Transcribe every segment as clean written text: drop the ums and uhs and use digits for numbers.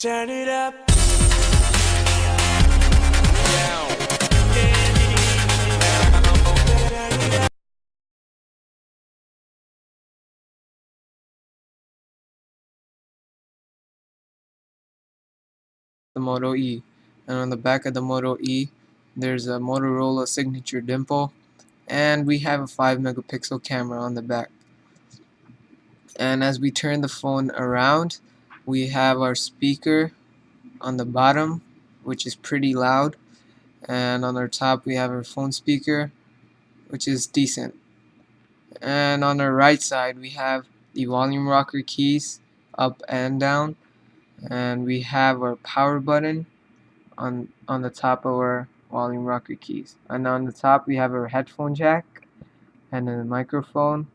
Turn it up. The Moto E, and on the back of the Moto E there's a Motorola signature dimple, and we have a 5 megapixel camera on the back. And as we turn the phone around, we have our speaker on the bottom, which is pretty loud, and on our top we have our phone speaker, which is decent. And on our right side we have the volume rocker keys up and down, and we have our power button on the top of our volume rocker keys. And on the top we have our headphone jack and a microphone,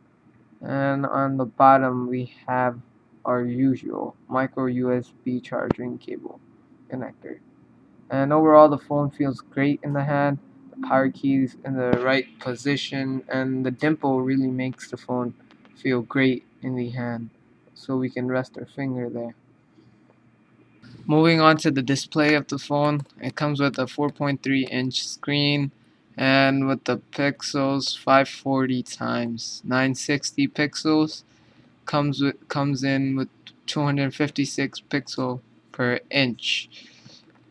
and on the bottom we have our usual micro USB charging cable connector. And overall the phone feels great in the hand. The power keys in the right position, and the dimple really makes the phone feel great in the hand, so we can rest our finger there. Moving on to the display of the phone, it comes with a 4.3-inch screen, and with the pixels 540 times 960 pixels, comes in with 256 pixel per inch.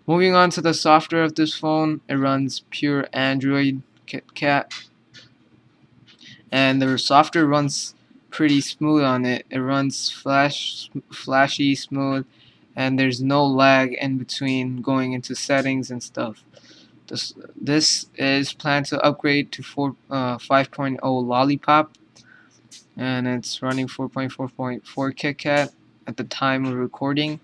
Moving on to the software of this phone, it runs pure Android KitKat, and the software runs pretty smooth on it. It runs flashy smooth, and there's no lag in between going into settings and stuff. This is planned to upgrade to 5.0 Lollipop, and it's running 4.4.4 KitKat at the time of recording.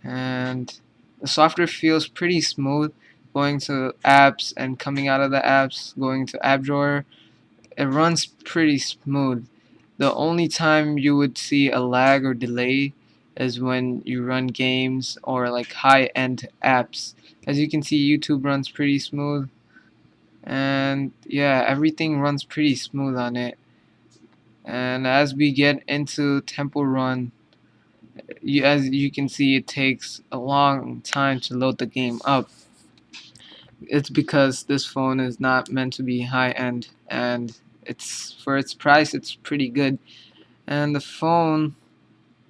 And the software feels pretty smooth going to apps and coming out of the apps, going to app drawer. It runs pretty smooth. The only time you would see a lag or delay is when you run games or like high-end apps. As you can see, YouTube runs pretty smooth, and yeah, everything runs pretty smooth on it. And as we get into Temple Run, as you can see, it takes a long time to load the game up. It's because this phone is not meant to be high-end, and it's for its price it's pretty good. And the phone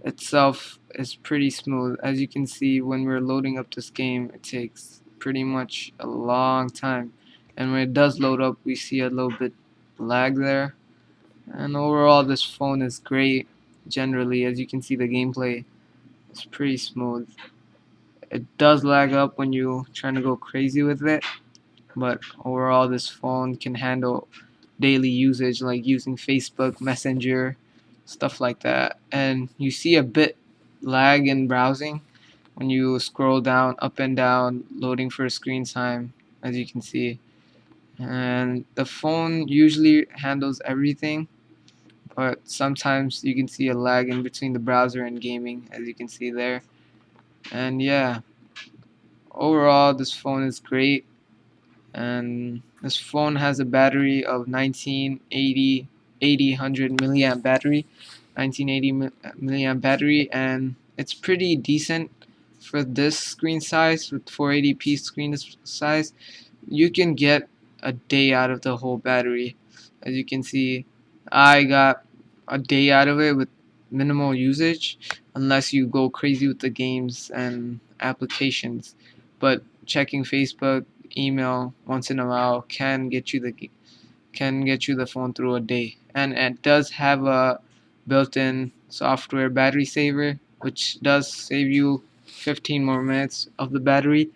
itself is pretty smooth. As you can see, when we're loading up this game, it takes pretty much a long time, and when it does load up we see a little bit lag there. And overall this phone is great. Generally, as you can see, the gameplay is pretty smooth. It does lag up when you're trying to go crazy with it, but overall this phone can handle daily usage like using Facebook Messenger, stuff like that. And you see a bit lag in browsing when you scroll down, up and down, loading for screen time, as you can see. And the phone usually handles everything, but sometimes you can see a lag in between the browser and gaming, as you can see there. And yeah, overall this phone is great. And this phone has a battery of 100 milliamp battery, 1980 milliamp battery, and it's pretty decent for this screen size. With 480p screen size, you can get a day out of the whole battery. As you can see, I got a day out of it with minimal usage, unless you go crazy with the games and applications. But checking Facebook, email once in a while can get you the phone through a day. And it does have a built-in software battery saver, which does save you 15 more minutes of the battery,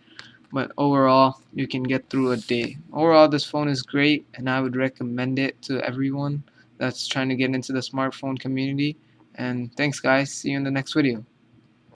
but overall you can get through a day. Overall this phone is great, and I would recommend it to everyone that's trying to get into the smartphone community. And thanks guys, see you in the next video.